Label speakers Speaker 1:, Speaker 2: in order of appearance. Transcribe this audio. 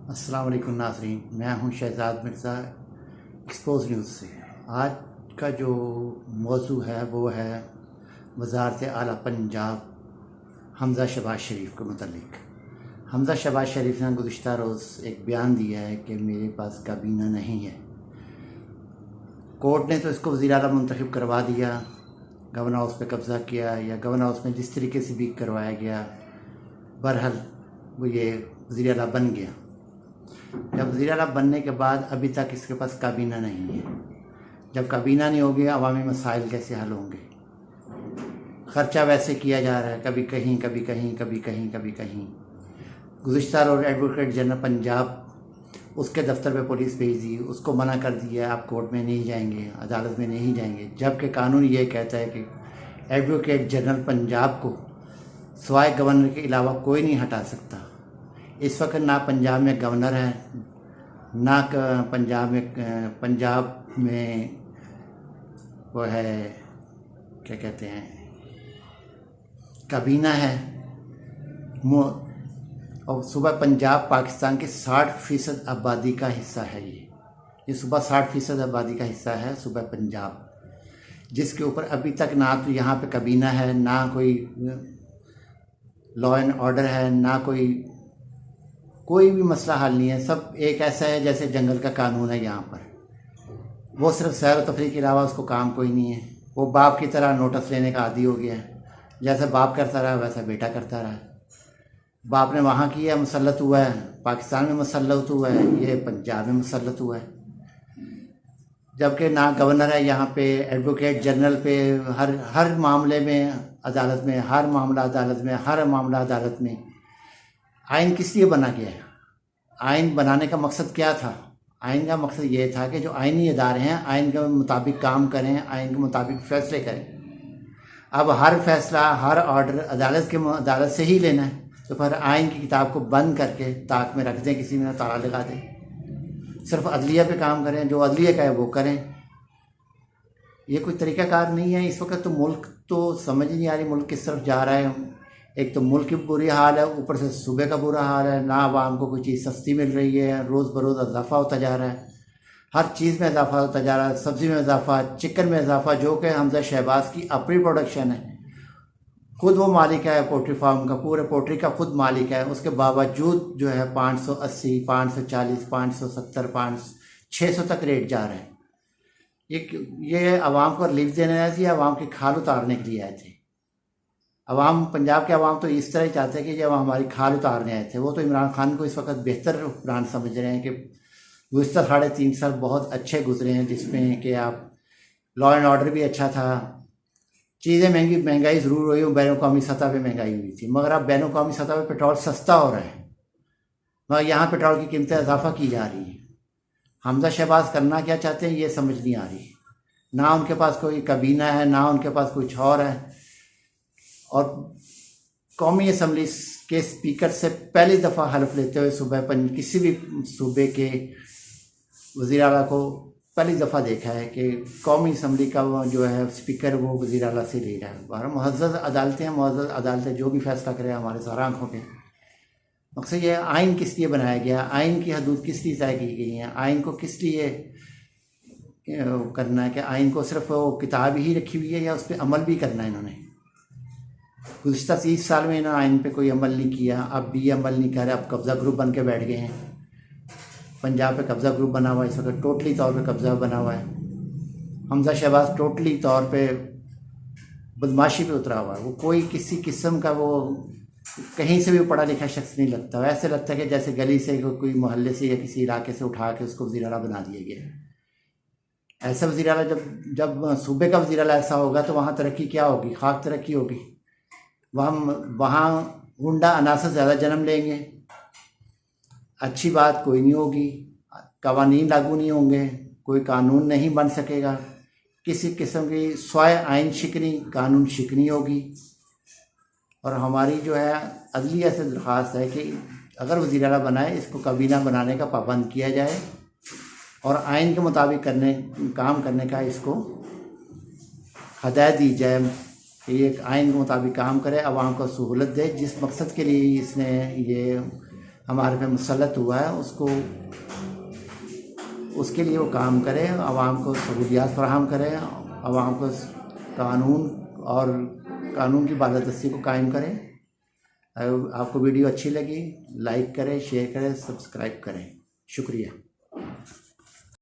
Speaker 1: अस्सलाम वालेकुम नाज़रीन, मैं हूं शहजाद मिर्ज़ा एक्सपोज़ न्यूज़ से। आज का जो मौजू है वो है वज़ारत आला पंजाब हमज़ा शहबाज शरीफ के मुतल्लिक़। हमज़ा शहबाज शरीफ ने गुज़िश्ता रोज़ एक बयान दिया है कि मेरे पास काबीना नहीं है। कोर्ट ने तो इसको वज़ीर आला मुंतखब करवा दिया, गवर्नर हाउस पे कब्ज़ा किया या गवर्नर हाउस में जिस तरीके से भी करवाया गया, बहरहाल वो ये वज़ीर आला बन गया। जब वज़ीर आला बनने के बाद अभी तक इसके पास काबीना नहीं है। जब काबीना नहीं होगी, अवामी मसाइल कैसे हल होंगे? ख़र्चा वैसे किया जा रहा है, कभी कहीं कभी कहीं कभी कहीं कभी कहीं। गुज़िश्ता रोज़ एडवोकेट जनरल पंजाब उसके दफ्तर पे पुलिस भेज दी, उसको मना कर दिया आप कोर्ट में नहीं जाएंगे, अदालत में नहीं जाएंगे, जबकि कानून ये कहता है कि एडवोकेट जनरल पंजाब को सिवाय गवर्नर के अलावा कोई नहीं हटा सकता। इस वक्त ना पंजाब में गवर्नर है, ना पंजाब में वो है क्या कहते हैं काबीना है। और सुबह पंजाब पाकिस्तान के 60% आबादी का हिस्सा है। ये सुबह 60% आबादी का हिस्सा है सुबह पंजाब, जिसके ऊपर अभी तक ना तो यहाँ पे काबीना है, ना कोई लॉ एंड ऑर्डर है, ना कोई भी मसला हल नहीं है। सब एक ऐसा है जैसे जंगल का कानून है यहाँ पर। वो सिर्फ सैर व तफरीह के अलावा उसको काम कोई नहीं है। वो बाप की तरह नोटिस लेने का आदी हो गया है, जैसे बाप करता रहा वैसा बेटा करता रहा। बाप ने वहाँ किया, मुसल्लत हुआ है, पाकिस्तान में मुसल्लत हुआ है, ये पंजाब में मुसल्लत हुआ है। जबकि ना गवर्नर है यहाँ पे, एडवोकेट जनरल पे हर मामले में अदालत में, हर मामला अदालत में। आइन किस लिए बना गया है? आइन बनाने का मकसद क्या था? आइन का मकसद ये था कि जो आइनी इदारे हैं आइन के मुताबिक काम करें, आइन के मुताबिक फ़ैसले करें। अब हर फैसला, हर ऑर्डर अदालत से ही लेना है, तो फिर आइन की किताब को बंद करके ताक में रख दें, किसी में ताला लगा दें, सिर्फ अदलिया पे काम करें, जो अदलिया का है वो करें। ये कोई तरीक़ाकार नहीं है। इस वक्त तो मुल्क तो समझ ही नहीं आ रही मुल्क किस तरफ जा रहा है। एक तो मुल्क की बुरी हाल है, ऊपर से सूबे का बुरा हाल है, ना आवाम को कोई चीज़ सस्ती मिल रही है, रोज़ बरोज़ इजाफा होता जा रहा है, हर चीज़ में इजाफा होता जा रहा है, सब्ज़ी में इजाफा, चिकन में इजाफा, जो कि हमज़ा शहबाज की अपनी प्रोडक्शन है। खुद वो मालिक है पोल्ट्री फार्म का, पूरे पोल्ट्री का खुद मालिक है। उसके बावजूद जो है 580, 540, 570, 600 तक रेट जा रहा है। ये आवाम को रिलीफ देने आए थे, आवाम की खाल उतारने के लिए आए थे। अवाम, पंजाब के अवाम तो इस तरह ही चाहते हैं कि जब हमारी खाल उतारने आए थे। वो तो इमरान खान को इस वक्त बेहतर हुक्मरान समझ रहे हैं कि गुज़िश्ता 3.5 साल बहुत अच्छे गुजरे हैं, जिसमें कि आप लॉ एंड ऑर्डर भी अच्छा था, चीज़ें महंगाई ज़रूर हुई, बैन अवी सतह पर महंगाई हुई थी, मगर अब बैन अवी सतह पर पेट्रोल सस्ता हो रहा है, मगर यहाँ पेट्रोल की कीमतें इजाफा की जा रही हैं। हमज़ा शहबाज करना क्या चाहते हैं ये समझ नहीं आ रही। ना उनके पास कोई काबीना है, ना उनके पास कुछ और है। और कौमी असम्बली के स्पीकर से पहली दफ़ा हल्फ लेते हुए सुबह किसी भी सूबे के वज़ीर आला को पहली दफ़ा देखा है कि कौमी असम्बली का वो जो है स्पीकर वो वज़ीर आला से ले रहा है। बाहर मुअज़्ज़ज़ अदालतें हैं, मुअज़्ज़ज़ अदालतें जो भी फैसला करें हमारे सारे आँखों के। मकसद ये आइन किस लिए बनाया गया, आइन की हदूद किस लिए तय की गई हैं, आइन को किस लिए करना है कि आइन को सिर्फ वो किताब ही रखी हुई है या उस पर अमल भी करना है इन्होंने? गुज़िश्ता 30 साल में इन्होंने आइन पे कोई अमल नहीं किया, अब भी अमल नहीं कर रहे। अब कब्ज़ा ग्रुप बन के बैठ गए हैं। पंजाब पे कब्ज़ा ग्रुप बना हुआ है, इस वक्त टोटली तौर पे कब्ज़ा बना हुआ है। हमज़ा शहबाज टोटली तौर पे बदमाशी पे उतरा हुआ है। वो कोई किसी किस्म का वो कहीं से भी पढ़ा लिखा शख्स नहीं लगता। ऐसे लगता है कि जैसे गली से कोई मोहल्ले से या किसी इलाके से उठा के उसको वज़ीर आला बना दिया गया। ऐसा वज़ीर आला जब सूबे का वज़ीर आला ऐसा होगा तो वहाँ तरक्की क्या होगी? खाक तरक्की होगी। वहाँ गुंडा अनासर ज़्यादा जन्म लेंगे, अच्छी बात कोई नहीं होगी, कवानीन लागू नहीं होंगे, कोई कानून नहीं बन सकेगा, किसी किस्म की स्वाय आइन शिकनी, कानून शिकनी होगी। और हमारी जो है अदलिया से दरख्वास्त है कि अगर वज़ीर आला बनाए, इसको काबीना बनाने का पाबंद किया जाए और आइन के मुताबिक काम करने का इसको हदायत दी जाए कि ये आइन के मुताबिक काम करे, आवाम को सहूलत दे। जिस मकसद के लिए इसने ये हमारे पे मुसल्लत हुआ है उसको, उसके लिए वो काम करे, आवाम को सहूलियात फराहम करे, आवाम को कानून और कानून की बालादस्ती को कायम करें। अगर आपको वीडियो अच्छी लगी लाइक करें, शेयर करें, सब्सक्राइब करें। शुक्रिया।